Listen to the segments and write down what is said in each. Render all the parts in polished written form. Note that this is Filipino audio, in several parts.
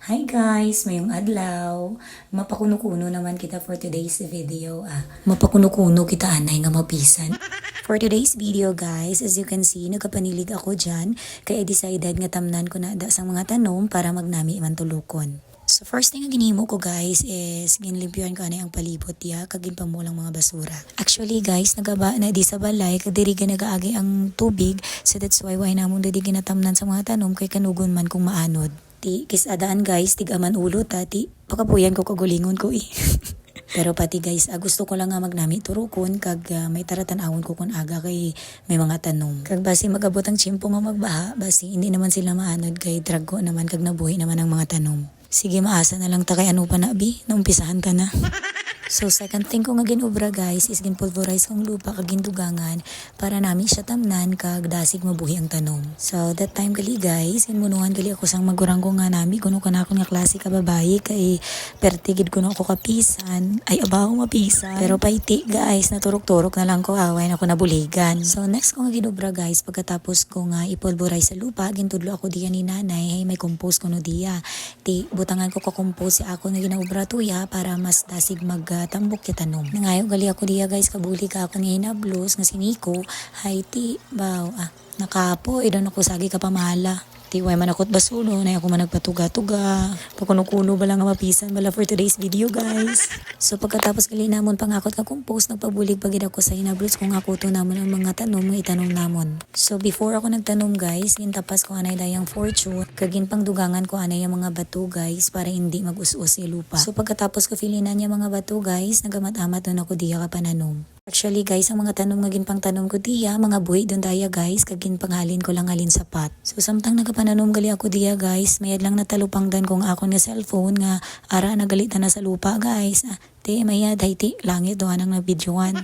Hi guys! Mayong adlaw. Mapakuno-kuno naman kita for today's video. Mapakuno-kuno kita anay nga mapisan. For today's video guys, as you can see, nagkapanilig ako dyan. Kaya decided nga tamnan ko na da sa mga tanom para magnami man tulukon. So first thing nga ginimo ko guys is ginlimpyuhan ko anay ang palibot ya kagin pamulang mga basura. Actually guys, nagaba na di sa balay kag diri nagaagi ang tubig, so that's why namon diri ginatamnan sa mga tanom kay kanugon man kung maanod. Ti kisadaan guys, tigaman ulo tati pakapuyan ko kagulingon ko eh. Pero pati guys, gusto ko lang nga magnami turukon kag may taratan-awon ko kun aga kay may mga tanom. Kag basi magabot ang tsimpo nga magbaha, basi hindi naman sila maanod kay draggo naman kag nabuhi naman ang mga tanom. Sige, maasa na lang ta kay ano pa na bi, naumpisahan ka na. So second thing ko nga ginobra guys is ginpulverize kong lupa kag gindugangan para nami siya tamnan kag dasig mabuhi ang tanom. So that time gali guys, ginmunuhan gali ako sang magurang ko nga nami kuno kana akong nga klase ka babayi kay pertigid kuno ako kapisan. Ay abaw mapisan. Pero paiti guys, naturok-turok na lang ko away na ako nabuligan. So next ko nga ginobra guys, pagkatapos ko nga ipulverize sa lupa, gintudlo ako diya ni nanay, hey may compost kuno diya. Ti butangan ko ka-compose si ako nga ginobra tuya para mas dasig tambok kita tanom. Nangayo gali ako diya guys, kabuli ka ako ni hinablos nga siniko. Hay ti baw nakapo idan ako sagi ka pamala. Ti way man ako't basulo na ako man nagpatuga-tuga. Pakuno-kuno ba lang nga mapisan bala for today's video guys. So pagkatapos gali namon pangakot ka compost, nagpabulig pagid ako sa hinablos kung ako to namon ang mga tanom nga itanom namon. So before ako nagtanom guys, gintapas ko anay dayang fortune kagin pangdugangan ko anay ang mga bato guys para hindi mag-us-us yung lupa. So pagkatapos ko filinan niya mga bato guys, nagamat-amat doon ako diya ka pananom. Actually guys, ang mga tanom nga ginpang tanom ko diya, mga buhi doon daya guys, kagin panghalin ko lang halin sapat. So samtang nagapananom gali ako diya guys, mayad lang natalupangdan kong akon nga cellphone nga ara nagalitan na sa lupa guys. Ti mayad hay ti langit doan ang nabidyoan.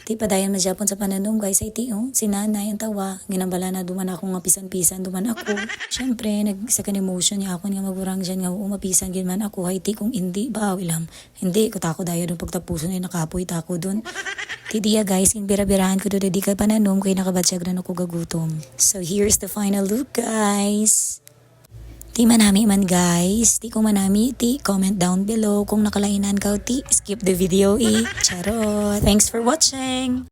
Ti padayon na Japon sa pananom guys, ay ti si nanay ang tawa, ginambala na duman ako nga pisan-pisan duman ako. Syempre nag-second emotion niya ako nga magurang dyan nga mapisan gin man ako, hay ti kung hindi ba ilam. Hindi ko tako dayo dun pagtapuso na nakapoy tako dun. Ti diya guys, bira-birahan ko doon di ka pananom kay nakabatsyag na ako gagutom. So here's the final look guys. Ti manami man guys, ti kung manami, ti comment down below kung nakalainan ka ti skip the video Charot. Thanks for watching.